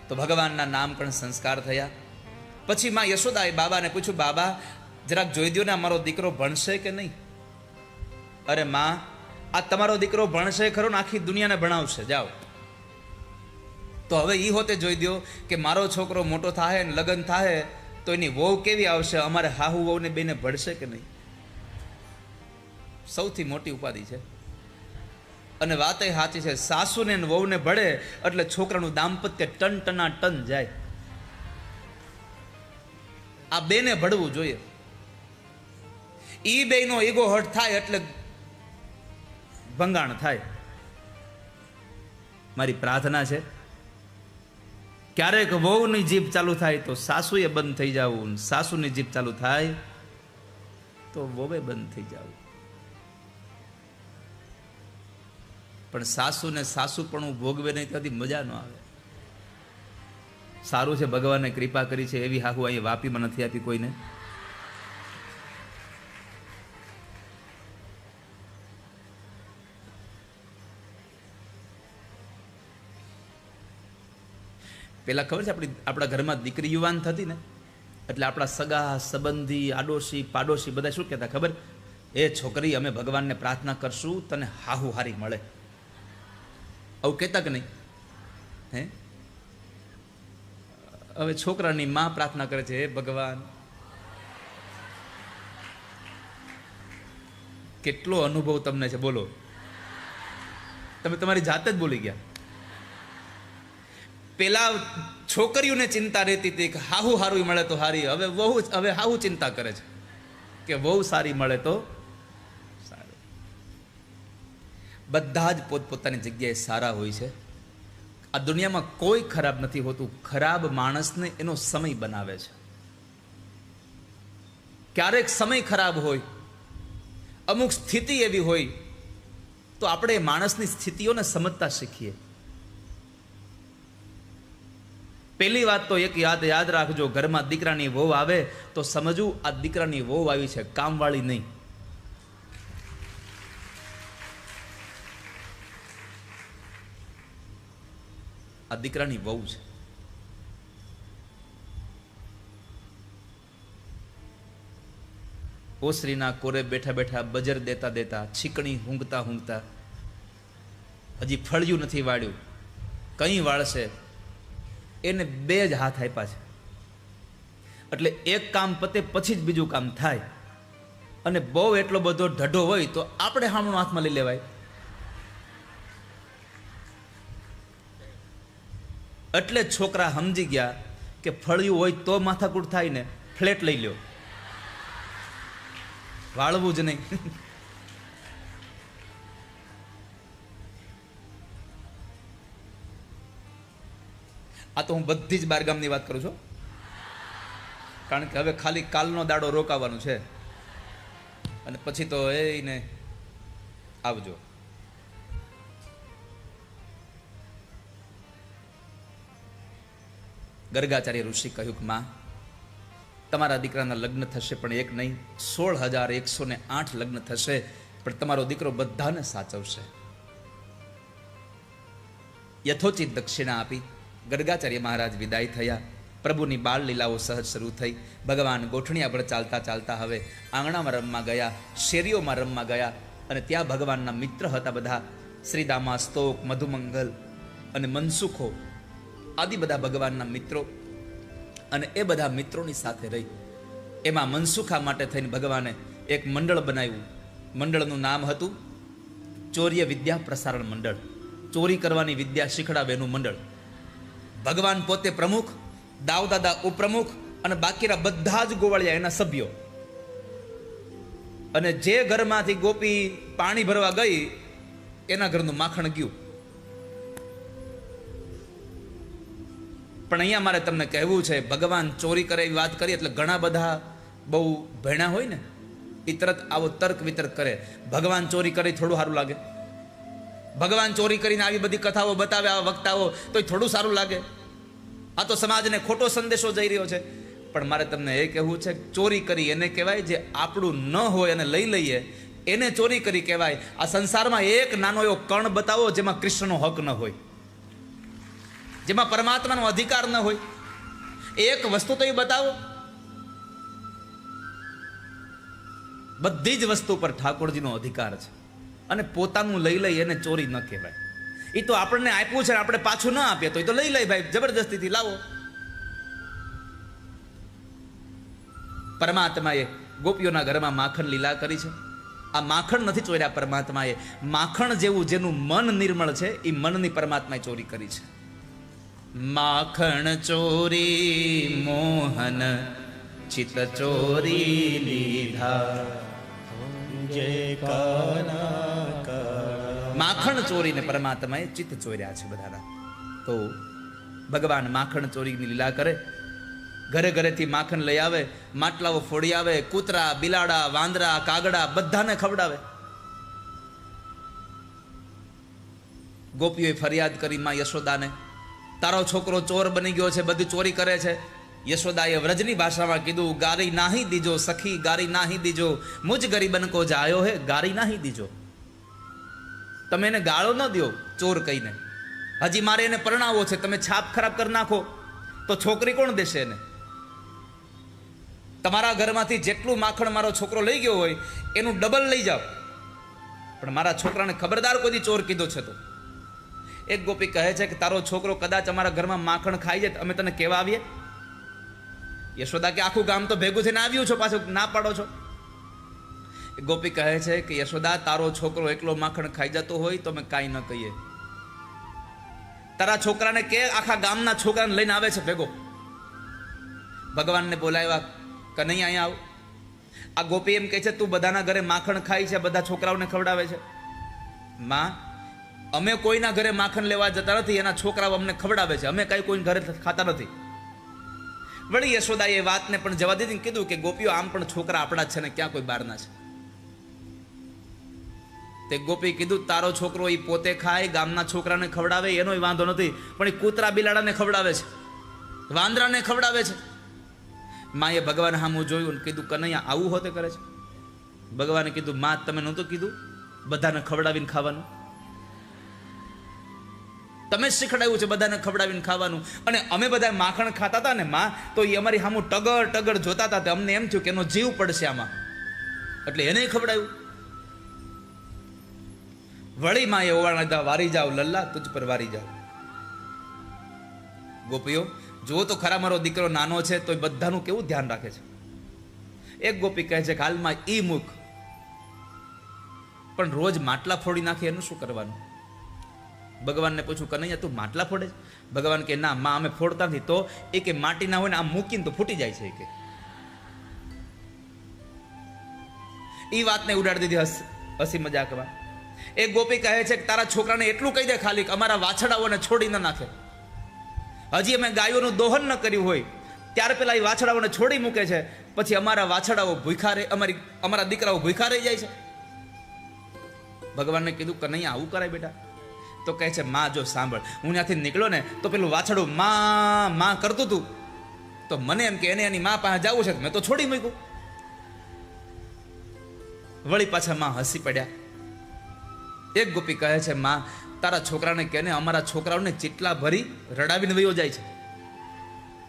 તો ભગવાનના નામકરણ સંસ્કાર થયા. પછી માં યશોદાએ બાબાને પૂછ્યું, બાબા જરાક જોઈ દો ને અમારો દીકરો ભણશે કે નહીં. અરે માં, આ તમારો દીકરો ભણશે ખરો ને આખી દુનિયાને ભણાવશે, જાઓ. તો હવે ઈ હોતે જોઈ દો કે મારો છોકરો મોટો થાય ને લગ્ન થાય તો એની વહુ કેવી આવશે, અમારે હાહુ વહુને બેને ભળશે કે નહીં. સૌથી મોટી ઉપાધિ છે. અને વાત એ સાચી છે, સાસુને ને વહુને ભળે એટલે છોકરાનું દાંપત્ય ટન ટના ટન જાય. આ બેને ભળવું જોઈએ. ઈ બેનો ઈગો હર્ટ થાય એટલે ભંગાણ થાય. મારી પ્રાર્થના છે, ક્યારેક વહુની જીભ ચાલુ થાય તો સાસુએ બંધ થઈ જવું, સાસુની જીભ ચાલુ થાય તો વહુએ બંધ થઈ જવું. પણ સાસુને સાસુપણું ભોગવે નહીં ત્યાંથી મજા ન આવે. સારું છે ભગવાને કૃપા કરી છે, એવી હાહુ અહીં વાપીમાં નથી આપી કોઈને. પેલા ખબર છે આપણા ઘરમાં દીકરી યુવાન થતી ને એટલે આપણા સગા સંબંધી આડોશી પાડોશી બધા શું કહેતા ખબર? એ છોકરી, અમે ભગવાનને પ્રાર્થના કરશું તને હાહુ હારી મળે. આવું કહેતા કે નહીં? હે, હવે છોકરાની માં પ્રાર્થના કરે છે, હે ભગવાન. કેટલો અનુભવ તમને છે બોલો. તમે તમારી જાતે જ બોલી ગયા. પેલા છોકરીઓને ચિંતા રહેતી હતી કે હાહુ હારું મળે તો હારી. હવે હાહુ ચિંતા કરે છે કે વહુ સારી મળે તો સારું. બધા જ પોતપોતાની જગ્યાએ સારા હોય છે. આ દુનિયામાં કોઈ ખરાબ નથી હોતું. ખરાબ માણસને એનો સમય બનાવે છે. ક્યારેક સમય ખરાબ હોય, અમુક સ્થિતિ એવી હોય તો આપણે માણસની સ્થિતિઓને સમજતા શીખીએ. પહેલી વાત તો એક યાદ રાખજો, ઘરમાં દીકરાની વહુ આવે તો સમજવું આ દીકરાની વહુ આવી છે, કામવાળી નહીં. આ દીકરાની વહુ છે. ઓસરીના કોરે બેઠા બેઠા બજર દેતા દેતા, છીકણી હુંઘતા હુંઘતા, હજી ફળિયું નથી વાળ્યું, કઈ વાળશે, એને 2 જ હાથ આપ્યા છે. એટલે એક કામ પતે પછી જ બીજું કામ થાય. અને બહુ એટલો બધો ઢઢો હોય તો આપણે હામણું હાથમાં લઈ લેવાય. એટલે છોકરા સમજી ગયા કે ફળિયું હોય તો માથાકૂટ થાય ને, ફ્લેટ લઈ લ્યો, વાળવું જ નહીં. આ તો હું બધી જ બારગામની વાત કરું છું, કારણ કે હવે ખાલી કાલનો દાડો રોકાવાનું છે અને પછી તો એને આવજો. ગર્ગાચાર્ય ઋષિ કહ્યું કે માં, તમારા દીકરાના લગ્ન થશે પણ એક નહીં, 16,108 લગ્ન થશે, પણ તમારો દીકરો બધાને સાચવશે. યથોચિત દક્ષિણા આપી ગર્ગાચાર્ય મહારાજ વિદાય થયા. પ્રભુની બાળ લીલાઓ સહજ શરૂ થઈ. ભગવાન ગોઠણિયા પર ચાલતા ચાલતા હવે આંગણામાં રમવા ગયા, શેરીઓમાં રમવા ગયા. અને ત્યાં ભગવાનના મિત્ર હતા બધા, શ્રીદામા, સ્તોક, મધુમંગલ અને મનસુખો આદિ બધા ભગવાનના મિત્રો. અને એ બધા મિત્રોની સાથે રહી. એમાં મનસુખા માટે થઈને ભગવાને એક મંડળ બનાવ્યું. મંડળનું નામ હતું ચોર્ય વિદ્યા પ્રસારણ મંડળ. ચોરી કરવાની વિદ્યા શીખડાવે એનું મંડળ. ભગવાન પોતે પ્રમુખ, દાવદાદા ઉપપ્રમુખ અને બાકીના બધા જ ગોવાળિયા એના સભ્યો. અને જે ઘરમાંથી ગોપી પાણી ભરવા ગઈ એના ઘરનું માખણ ગયું. પણ અહીંયા મારે તમને કહેવું છે, ભગવાન ચોરી કરે એવી વાત કરી એટલે ઘણા બધા બહુ ભણ્યા હોય ને એ તરત આવો તર્ક વિતર્ક કરે. ભગવાન ચોરી કરે થોડું સારું લાગે? ભગવાન ચોરી કરીને આવી બધી કથાઓ બતાવે આવા વક્તાઓ તો થોડું સારું લાગે? આ તો સમાજને ખોટો સંદેશો જઈ રહ્યો છે. પણ મારે તમને એ કહેવું છે, ચોરી કરી એને કહેવાય, જે આપણું ન હોય અને લઈ લઈએ એને ચોરી કરી કહેવાય. આ સંસારમાં એક નાનો એવો કણ બતાવો જેમાં કૃષ્ણનો હક ન હોય. જેમાં પરમાત્માનો અધિકાર ન હોય? એક વસ્તુ તો એ બતાવો. બધી જ વસ્તુ પર ઠાકોરજીનો અધિકાર છે, અને પોતાનું લઈ લઈ એને ચોરી ન કહેવાય. એ તો આપણને આપ્યું છે, આપણે પાછું ન આપીએ તો એ તો લઈ લઈ ભાઈ, જબરજસ્તીથી લાવો. પરમાત્માએ ગોપીઓના ઘરમાં માખણ લીલા કરી છે. આ માખણ નથી ચોર્યા પરમાત્માએ, માખણ જેવું જેનું મન નિર્મળ છે એ મનની પરમાત્માએ ચોરી કરી છે. માખણ ચોરી મોહન ચિત્ત ચોરી લીધા, માખણ ચોરીને પરમાત્માએ ચિત્ત ચોર્યા છે બધાના. તો ભગવાન માખણ ચોરીની લીલા કરે, ઘરે ઘરેથી માખણ લઈ આવે, માટલાઓ ફોડી આવે, કૂતરા, બિલાડા, વાંદરા, કાગડા બધાને ખવડાવે. ગોપીઓએ ફરિયાદ કરી માં યશોદાને, તારો છોકરો ચોર બની ગયો છે, બધી ચોરી કરે છે. યશોદાએ વ્રજની ભાષામાં કીધું, ગારી નાહી દીજો સખી, ગારી નાહી દીજો, મુજ ગરીબન કો જાયો હે, ગારી નાહી દીજો. તમે એને ગાળો ન દો ચોર કહીને, હજી મારે એને પરણાવો છે, તમે છાપ ખરાબ કરી નાખો તો છોકરી કોણ દેશે એને? તમારા ઘરમાંથી જેટલું માખણ મારો છોકરો લઈ ગયો હોય એનું ડબલ લઈ જાઓ, પણ મારા છોકરાને ખબરદાર કોઈ ચોર કીધો છે તો. એક ગોપી કહે છે કે તારો છોકરો કદાચ અમારા ઘરમાં માખણ ખાઈ જાય, અમે તને કહેવા આવીએ? યશોદા કે આખું ગામ તો ભેગું થઈને આવ્યું છો, પાછું ના પાડો છો. એક ગોપી કહે છે કે યશોદા, તારો છોકરો એકલો માખણ ખાઈ જતો હોય તો અમે કાંઈ ન કહીએ. તારા છોકરાને કે આખા ગામના છોકરાને લઈને આવે છે ભેગો. ભગવાનને બોલાવ્યા, કનૈયા અહીંયા આવ. આ ગોપી એમ કહે છે, તું બધાના ઘરે માખણ ખાય છે, બધા છોકરાઓને ખવડાવે છે. માં, અમે કોઈના ઘરે માખણ લેવા જતા નથી, એના છોકરાઓ અમને ખવડાવે છે, અમે કઈ કોઈ ઘરે ખાતા નથી. વળી યશોદાએ એ વાતને પણ જવા દીધી, કીધું કે ગોપીઓ આમ પણ છોકરા આપણા જ છે ને ક્યાં કોઈ બહારના છે. તે ગોપી કીધું, તારો છોકરો એ પોતે ખાય, ગામના છોકરાને ખવડાવે એનોય વાંધો નથી, પણ એ કૂતરા બિલાડાને ખવડાવે છે, વાંદરાને ખવડાવે છે. માએ ભગવાન સામું જોયું ને કીધું, કનૈયા આવું હોતે કરે છે? ભગવાને કીધું, માં તમે નહોતું કીધું બધાને ખવડાવીને ખાવાનું? તમે જ શીખડાયું છે બધાને ખવડાવીને ખાવાનું. અને અમે બધા માખણ ખાતા હતા ને માં, તો એ અમારી સામું ટગર ટગર જોતા હતા, અમને એમ થયું કે એનો જીવ પડશે આમાં, એટલે એને ખવડાવ્યું. વળી માએ ઓવાળા દીધા, વારી જાવ લલ્લા, તુજ પર વારી જાવ. ગોપીઓ જો તો ખરા, મારો દીકરો નાનો છે તો બધાનું કેવું ધ્યાન રાખે છે. એક ગોપી કહે છે કે હાલમાં ઈ મુખ, પણ રોજ માટલા ફોડી નાખે એનું શું કરવાનું? ભગવાનને પૂછું, કનૈયા તું માટલા ફોડે છે? ભગવાન કે ના માં, અમે ફોડતા નથી. તો એ કે માટી ના હોય ને આમ મૂકીને તો ફૂટી જાય છે. કે એ વાતને ઉડાડી દીધી હસી મજાકમાં. એક ગોપી કહે છે કે તારા છોકરાને એટલું કહી દે ખાલી કે અમારા વાછડાઓને છોડી ન નાખે. હજી અમે ગાયોનું દોહન ન કર્યું હોય ત્યાર પેલા એ વાછડાઓને છોડી મૂકે છે, પછી અમારા વાછડાઓ ભૂખા રહે, અમારા દીકરાઓ ભૂખા રહી જાય છે. ભગવાનને કીધું, કનૈયા આવું કરાય બેટા? તો કહે છે, માં જો સાંભળ, હું ત્યાંથી નીકળ્યો ને તો પેલું વાછડું માં માં કરતું હતું, તો મને એમ કે એને એની માં પાસે જવું છે, મેં તો છોડી મૂક્યું. વળી પાછા માં હસી પડ્યા. એક ગોપી કહે છે, માં તારા છોકરાને કે ને અમારા છોકરાઓને ચીટલા ભરી રડાવીને વયો જાય છે,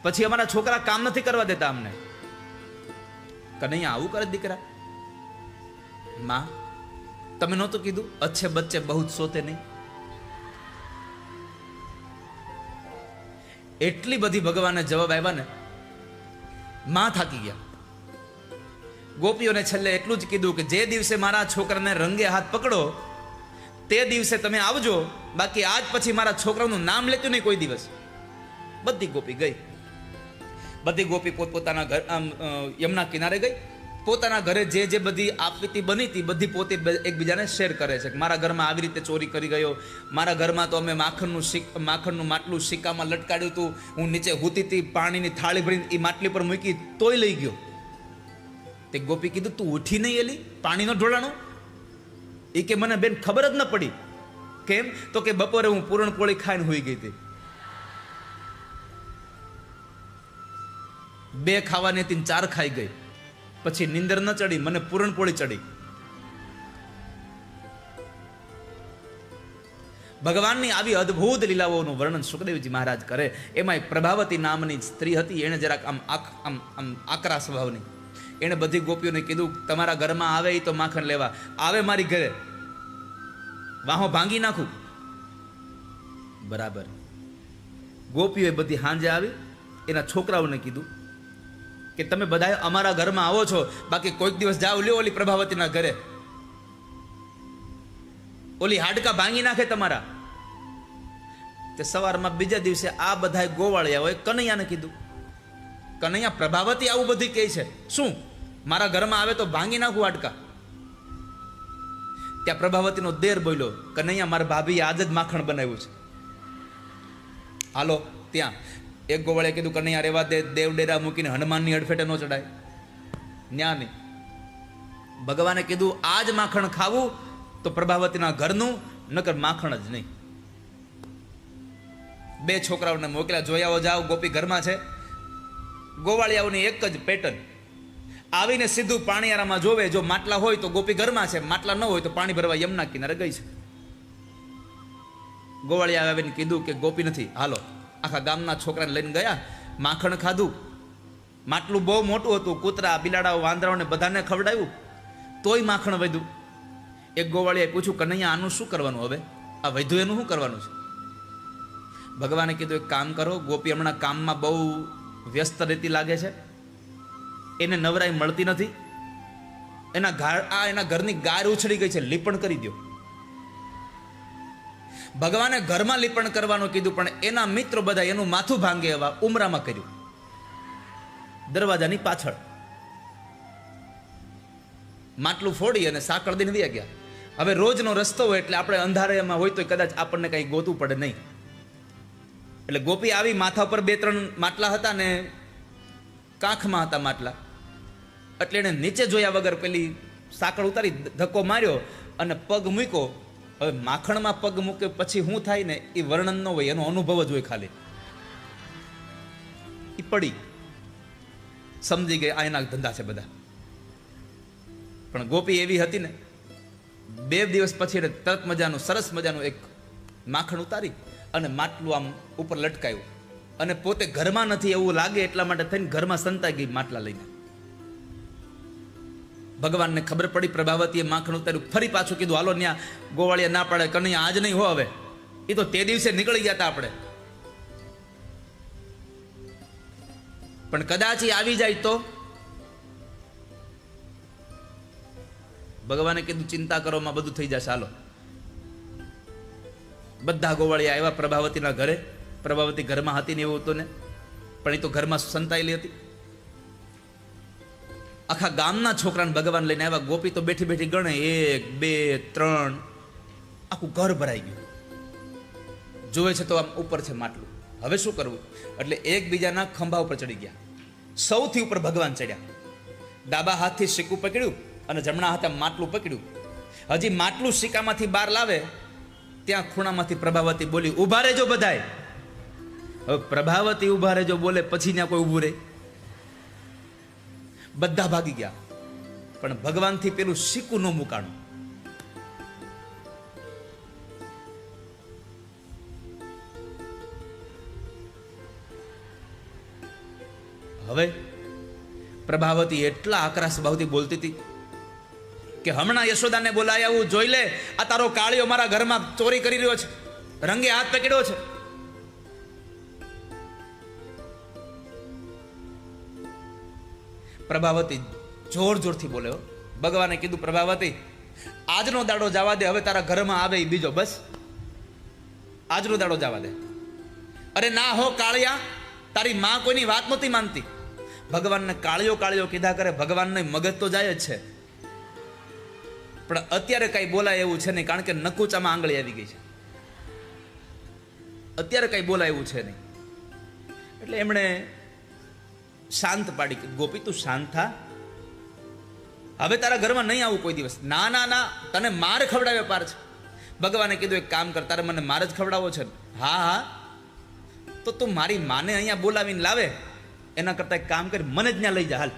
પછી અમારા છોકરા કામ નથી કરવા દેતા અમને. કનૈયા આવું કરે દીકરા? માં તમે નહોતું કીધું અચ્છે બચ્ચે બહુ સોતે નહીં? એટલી બધી ભગવાનને જવાબ આવ્યા ને, માં થાકી ગયા. ગોપીઓને છેલ્લે એટલું જ કીધું કે જે દિવસે મારા છોકરાને રંગે હાથ પકડો તે દિવસે તમે આવજો, બાકી આજ પછી મારા છોકરાનું નામ લેતું નહીં કોઈ દિવસ. બધી ગોપી ગઈ. બધી ગોપી પોતપોતાના ઘર યમુના કિનારે ગઈ. પોતાના ઘરે જે જે બધી આપવીતી બની હતી બધી પોતે એકબીજાને શેર કરે છે કે મારા ઘરમાં આવી રીતે ચોરી કરી ગયો, મારા ઘરમાં તો અમે માખણનું માટલું સિક્કામાં લટકાડ્યું હતું, હું નીચે હૂતી હતી, પાણીની થાળી ભરીને એ માટલી પર મૂકી તોય લઈ ગયો. તે ગોપી કીધું, તું ઉઠી નહીં એલી પાણીનો ઢોળાણો? એ કે મને બેન ખબર જ ન પડી. કેમ? તો કે બપોરે હું પૂરણપોળી ખાઈને હોઈ ગઈ હતી. 2 ખાવાની હતી 4 ખાઈ ગઈ, પછી નીંદર ન ચડી, મને પૂરણપોળી ચડી. ભગવાનની આવી અદ્ભુત લીલાઓનું વર્ણન સુખદેવજી મહારાજ કરે. એમાં એક પ્રભાવતી નામની સ્ત્રી હતી, એણે જરાક આમ આકરા સ્વભાવની. એણે બધી ગોપીઓને કીધું, તમારા ઘરમાં આવે એ તો માખણ લેવા આવે, મારી ઘરે વાહો ભાંગી નાખું. બરાબર. ગોપીઓએ બધી હાંજે આવી એના છોકરાઓને કીધું કે તમે બધા અમારા ઘરમાં આવો છો, બાકી કોઈક દિવસ જાઓ લ્યો ઓલી પ્રભાવતીના ઘરે, ઓલી હાડકા ભાંગી નાખે તમારા. તે સવારમાં બીજા દિવસે આ બધા ગોવાળિયાઓએ કનૈયાને કીધું, કનૈયા પ્રભાવતી આવું બધી કહે છે, શું મારા ઘરમાં આવે તો ભાંગી નાખું હાડકા? ત્યાં પ્રભાવતીનો દેર બોલ્યો, કનૈયા મારા ભાભીએ આજ જ માખણ બનાવ્યું છે, હાલો ત્યાં. એક ગોવાળે કીધું, કનૈયા રેવા દે, દેવ ડેરા મૂકીને હનુમાનની અડફેટે ન ચડાય, ન્યા નહીં. ભગવાને કીધું આજ માખણ ખાવું તો પ્રભાવતીના ઘરનું, નકર માખણ જ નહીં. બે છોકરાઓને મોકલ્યા, જોયાઓ જાઓ ગોપી ઘરમાં છે. ગોવાળિયાઓની એક જ પેટર્ન, આવીને સીધું પાણીયારામાં જોવે, જો માટલા હોય તો ગોપી ઘરમાં છે, માટલા ન હોય તો પાણી ભરવા યમુના કિનારે ગઈ છે. ગોવાળિયા આવીને કીધું કે ગોપી નથી, હાલો. આખા ગામના છોકરાને લઈને ગયા, માખણ ખાધું. માટલું બહુ મોટું હતું, કૂતરા બિલાડાઓ વાંદરાઓને બધાને ખવડાવ્યું, તોય માખણ વધ્યું. એક ગોવાળિયાએ પૂછ્યું, કનૈયા આનું શું કરવાનું હવે, આ વધ્યું એનું શું કરવાનું છે? ભગવાને કીધું, એક કામ કરો, ગોપી હમણાં કામમાં બહુ વ્યસ્ત રહેતી લાગે છે, એને નવરાઈ મળતી નથી, એના ઘરની ગાર ઉછળી ગઈ છે, લીપણ કરી દો. ભગવાને ઘરમાં લીપણ કરવાનું કીધું, પણ એના મિત્રો બધા એનું માથું ભાંગે એવા ઉમરામાં કર્યું, દરવાજાની પાછળ. માટલું ફોડી અને સાંકળ દઈને વયા ગયા. હવે રોજનો રસ્તો હોય એટલે આપણે અંધારામાં હોય તો કદાચ આપણને કંઈ ગોતવું પડે નહીં. એટલે ગોપી આવી, માથા પર 2-3 માટલા હતા ને કાંખમાં હતા માટલા, એટલે એને નીચે જોયા વગર પેલી સાંકળ ઉતારી ધક્કો માર્યો અને પગ મૂક્યો. હવે માખણમાં પગ મૂકે પછી શું થાય ને એ વર્ણન ન હોય, એનો અનુભવ જ હોય ખાલી. એ પડી, સમજી ગઈ આ એના ધંધા છે બધા. પણ ગોપી એવી હતી ને, 2 દિવસ પછી એને તરત મજાનું સરસ મજાનું એક માખણ ઉતારી અને માટલું આમ ઉપર લટકાયું, અને પોતે ઘરમાં નથી એવું લાગે એટલા માટે થઈને ઘરમાં સંતાઈ ગઈ માટલા લઈને. ભગવાનને ખબર પડી, પ્રભાવતીએ માખણ ઉતાર્યું, ફરી પાછું કીધું હાલો ન્યા. ગોવાળિયા ના પાડે, કનૈયા આજ નહીં હો, હવે એ તો તે દિવસે નીકળી ગયા હતા આપણે. પણ કદાચ એ આવી જાય તો ભગવાને કીધું ચિંતા કરો માં બધું થઈ જશે, હાલો. બધા ગોવાળિયા આવ્યા પ્રભાવતીના ઘરે. પ્રભાવતી ઘરમાં હતી ને એવું હતું ને, પણ એ તો ઘરમાં સંતાયેલી હતી. આખા ગામના છોકરાને ભગવાન લઈને આવ્યા. ગોપી તો બેઠી બેઠી ગણે, 1 2 3, આખું ઘર ભરાઈ ગયું. જોવે છે તો આમ ઉપર છે માટલું, હવે શું કરવું? એટલે એકબીજાના ખંભા ઉપર ચડી ગયા. સૌથી ઉપર ભગવાન ચડ્યા, ડાબા હાથથી સિક્કું પકડ્યું અને જમણા હાથે માટલું પકડ્યું. હજી માટલું સિક્કામાંથી બહાર લાવે ત્યાં ખૂણામાંથી પ્રભાવતી બોલી, ઉભા રહેજો બધાય. હવે પ્રભાવતી ઉભા રહેજો બોલે પછી ત્યાં કોઈ ઊભું રહે? બધા ભાગી ગયા, પણ ભગવાનથી પેલું સિક્કું ન મુકાણું. હવે પ્રભાવતી એટલા આકરા સ્વભાવથી બોલતી હતી કે હમણાં યશોદાને બોલાય આવું, જોઈ લે, આ તારો કાળિયો મારા ઘરમાં ચોરી કરી રહ્યો છે, રંગે હાથ પકડ્યો છે. પ્રભાવતી જોર જોરથી બોલ્યો. ભગવાને કીધું, પ્રભાવતી આજનો દાડો જવા દે, હવે તારા ઘરમાં આવે એ બીજો, બસ આજનો દાડો જવા દે. અરે ના હો કાળિયા, તારી માં કોઈની વાત નહોતી માનતી. ભગવાનને કાળિયો કાળિયો કીધા કરે, ભગવાનને મગજ તો જાય જ છે, પણ અત્યારે કઈ બોલાય એવું છે નહીં, કારણ કે નકુચામાં આંગળી આવી ગઈ છે. અત્યારે કઈ બોલાય એવું છે નહીં. એટલે એમણે શાંત પાડી, ગોપી તું શાંત થા, હવે તારા ઘરમાં નહીં આવું કોઈ દિવસ. ના ના ના, તને માર ખવડાવે પાર છે. ભગવાને કીધું, એક કામ કર, તારે મને માર જ ખવડાવો છે ને? હા હા, તો તું મારી માને અહીંયા બોલાવીને લાવે, એના કરતા એક કામ કરી, મને જ ત્યાં લઈ જા હાલ.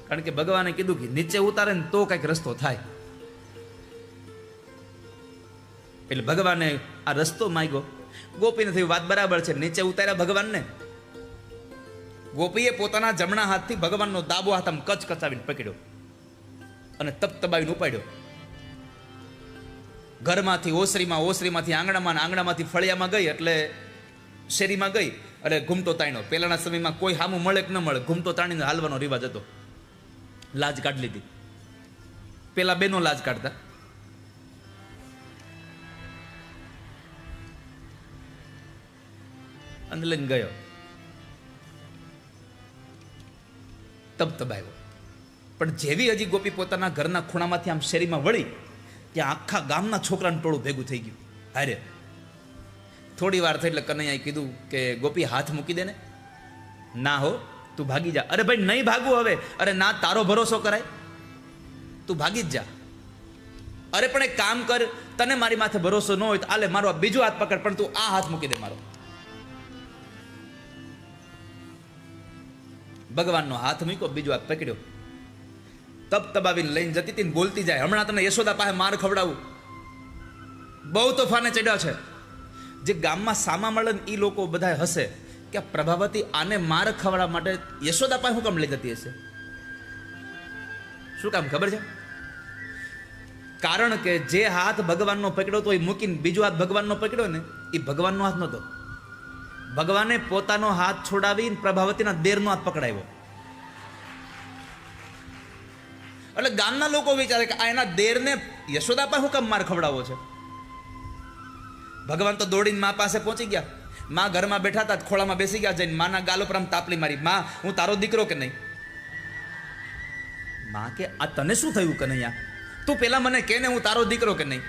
કારણ કે ભગવાને કીધું કે નીચે ઉતારે ને તો કઈક રસ્તો થાય. એટલે ભગવાને આ રસ્તો માંગ્યો. ગોપીને થયું વાત બરાબર છે, નીચે ઉતાર્યા ભગવાનને. ગોપીએ પોતાના જમણા હાથથી ભગવાનનો ડાબો હાથ આમ કચકચાવીને પકડ્યો અને તબતબાવીને ઉપાડ્યો. ઘરમાંથી ઓસરીમાં, ઓસરીમાંથી આંગણામાં, આંગણામાંથી ફળિયામાં ગઈ, એટલે શેરીમાં ગઈ, એટલે ઘૂમટો તાણ્યો. પહેલાના સમયમાં કોઈ હામું મળે કે ન મળે, ઘૂમટો તાણીને હાલવાનો રિવાજ હતો. લાજ કાઢી લીધી. પેલા બેનો લાજ કાઢતા. અંદર લઈને ગયો, તબતબાયો. પણ જેવી હજી ગોપી પોતાના ઘરના ખૂણામાંથી આમ શેરીમાં વળી, ત્યાં આખા ગામના છોકરાનું ટોળું ભેગું થઈ ગયું. હારે થોડી વાર થઈ એટલે કનૈયાએ કીધું કે ગોપી હાથ મૂકી દે ને. ના હો, તું ભાગી જા. અરે ભાઈ નહીં ભાગવું હવે. અરે ના, તારો ભરોસો કરાય, તું ભાગી જ જા. અરે પણ એક કામ કર, તને મારી માથે ભરોસો ન હોય તો આલે મારો આ બીજો હાથ પકડ, પણ તું આ હાથ મૂકી દે મારો. ભગવાનનો હાથ મૂક્યો, બીજો હાથ પકડ્યો. તબતબાવીને લઈને જતી હતી, બોલતી જાય, હમણાં તને યશોદા પાસે માર ખવડાવું. બહુ તોફાને ચડ્યા છે. જે ગામમાં સામા મળે ને એ લોકો બધા હશે કે પ્રભાવતી આને માર ખવડાવવા માટે યશોદા પાસે હું કામ લઈ જતી હશે? શું કામ ખબર છે? કારણ કે જે હાથ ભગવાનનો પકડ્યો તો એ મૂકીને બીજો હાથ ભગવાનનો પકડ્યો ને, એ ભગવાનનો હાથ નહોતો. ભગવાને પોતાનો હાથ છોડાવીને પ્રભાવતીના દેરનો હાથ પકડાવ્યો. એટલે ગામના લોકો વિચારે કે આ એના દેરને યશોદા પાસે હું કામ માર ખવડાવો છે? ભગવાન તો દોડીને મા પાસે પહોંચી ગયા. મા ઘરમાં બેઠા હતા, ખોળામાં બેસી ગયા. જઈને માના ગાલ ઉપર આમ તાપલી મારી, માં હું તારો દીકરો કે નહીં? માં કે આ તને શું થયું કનૈયા? તું પેલા મને કે ને હું તારો દીકરો કે નહીં?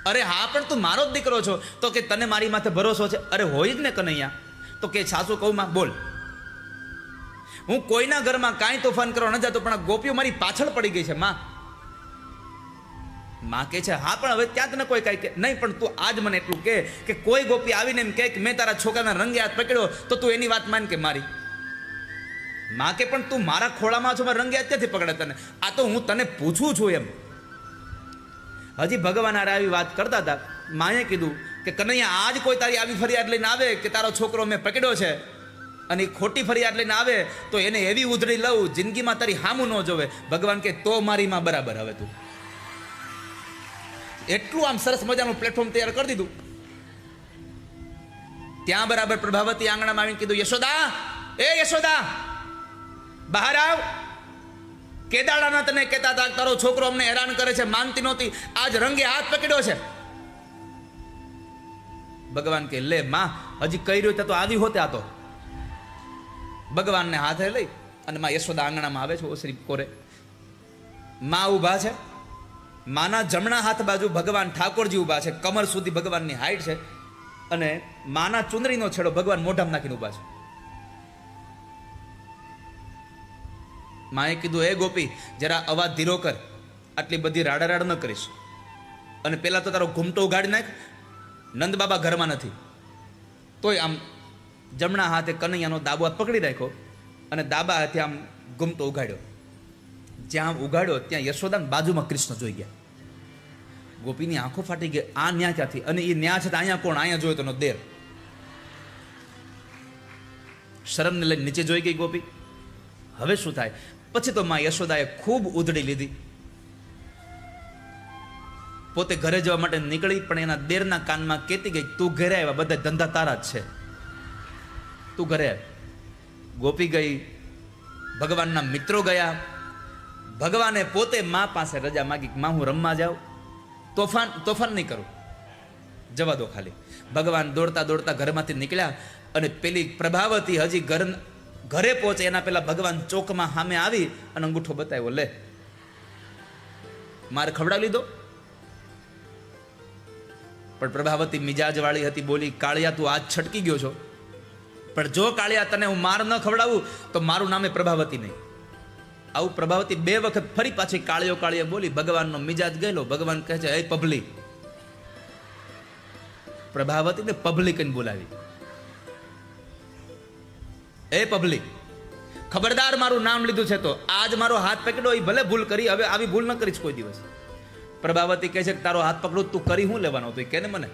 અરે હા, પણ તું મારો જ દીકરો છો. તો કે તને મારી માથે ભરોસો છે? અરે હોય જ ને કનૈયા. તો કે સાસુ કહું માં, બોલ. હું કોઈના ઘરમાં કાંઈ તોફાન કરવા ન જતો, પણ આ ગોપીઓ મારી પાછળ પડી ગઈ છે માં. માં કે છે હા, પણ હવે ત્યાં તને કોઈ કાંઈ કે નહીં, પણ તું આજ મને એટલું કે કોઈ ગોપી આવીને એમ કે મેં તારા છોકરાના રંગે હાથ પકડ્યો, તો તું એની વાત માન કે મારી? માં કે પણ તું મારા ખોળામાં છો, મારા રંગે હાથ ક્યાંથી પકડે તને? આ તો હું તને પૂછું છું એમ. હજી ભગવાન આરે આવી વાત કરતા હતા. માએ કીધું કે કનૈયા, આજ કોઈ તારી આવી ફરિયાદ લઈને આવે કે તારો છોકરો મેં પકડ્યો છે, અને એ ખોટી ફરિયાદ લઈને આવે તો એને એવી ઉધડી લઉં જિંદગીમાં તારી હામું ન જોવે. ભગવાન કે તો મારી માં બરાબર. હવે તું એટલું આમ સરસ મજાનું પ્લેટફોર્મ તૈયાર કરી દીધું. ત્યાં બરાબર પ્રભાવતી આંગણામાં આવીને કીધું, યશોદા, એ યશોદા, બહાર આવ. કેદાડાના તને કહેતા હતા તારો છોકરો અમને હેરાન કરે છે, માનતી નહોતી, આજ રંગે હાથ પકડ્યો છે. ભગવાન કે લે માં, હજી કઈ રહ્યો તો આવી હોતે. આ તો ભગવાનને હાથે લઈ અને માં યશોદા આંગણામાં આવે છે. ઓસરી કોરે માં ઊભા છે. માના જમણા હાથ બાજુ ભગવાન ઠાકોરજી ઊભા છે. કમર સુધી ભગવાનની હાઈટ છે, અને માના ચુંદડીનો છેડો ભગવાન મોઢામાં નાખીને ઊભા છે. માએ કીધું, એ ગોપી, જરા અવાજ ધીરો કર, આટલી બધી રાડારાડ ન કરીશ. અને પેલા તો તારો ઘૂમટો ઉગાડી નાખ. નંદ બાબા ઘરમાં નથી, તોય આમ જમણા હાથે કનૈયાનો ડાબો હાથ પકડી રાખ્યો અને ડાબા હાથે આમ ઘૂમટો ઉગાડ્યો. જ્યાં ઉગાડ્યો ત્યાં યશોદાની બાજુમાં કૃષ્ણ જોઈ ગયા. ગોપીની આંખો ફાટી ગઈ. આ ન્યા ક્યાંથી? અને એ ન્યા છે તો અહીંયા કોણ? અહીંયા જોયો તો દેર. શરમને લઈને નીચે જોઈ ગઈ ગોપી. હવે શું થાય? પછી તો માં યશોદાએ ખૂબ ઉધડી લીધી. પોતે ઘરે જવા માટે નીકળી, પણ એના દેરના કાનમાં કહેતી ગઈ, તું ઘરે આવ્યા, બધા ધંધા તારા જ છે, તું ઘરે આવ. ગોપી ગઈ, ભગવાનના મિત્રો ગયા. ભગવાને પોતે મા પાસે રજા માગી, માં હું રમવા જાઉં, તોફાન નહીં કરું, જવા દો ખાલી. ભગવાન દોડતા દોડતા ઘરમાંથી નીકળ્યા, અને પેલી પ્રભાવતી હજી ઘરે પહોંચે એના પેલા ભગવાન ચોકમાં સામે આવી અને અંગૂઠો બતાવ્યો, લે મારે ખવડાવી લીધો. પણ પ્રભાવતી મિજાજ વાળી હતી, બોલી, કાળિયા તું આજ છટકી ગયો છો, પણ જો કાળિયા તને હું માર ન ખવડાવું તો મારું નામે પ્રભાવતી નહીં. આવું પ્રભાવતી 2 વખત ફરી પાછી કાળિયો બોલી. ભગવાનનો મિજાજ ગયેલો. ભગવાન કહે છે, એ પભલી. પ્રભાવતીને પભલી કહીને બોલાવી. એ પભલી, ખબરદાર, મારું નામ લીધું છે તો આજ મારો હાથ પકડ્યો, એ ભલે ભૂલ કરી, હવે આવી ભૂલ ન કરીશ કોઈ દિવસ. પ્રભાવતી કહે છે કે તારો હાથ પકડું, તું કરી શું લેવાનો હતો, કે ને મને.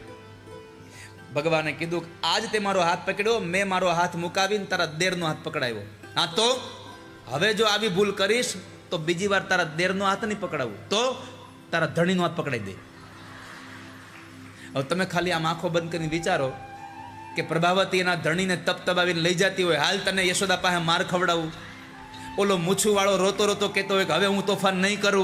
ભગવાને કીધું આજ તે મારો હાથ પકડ્યો, મેં મારો હાથ મુકાવીને તારા દેરનો હાથ પકડાવ્યો. હા તો હવે જો આવી ભૂલ કરીશ તો બીજી વાર તારા દેરનો હાથ નહીં પકડાવું, તો તારા ધણીનો હાથ પકડાઈ દે. હવે તમે ખાલી આમ આંખો બંધ કરીને વિચારો કે પ્રભાવતી એના ધણીને તપતબાવીને લઈ જતી હોય, હાલ તને યશોદા પાસે માર ખવડાવું. ઓલો મૂછું વાળો રોતો રોતો કહેતો હોય કે હવે હું તોફાન નહીં કરું.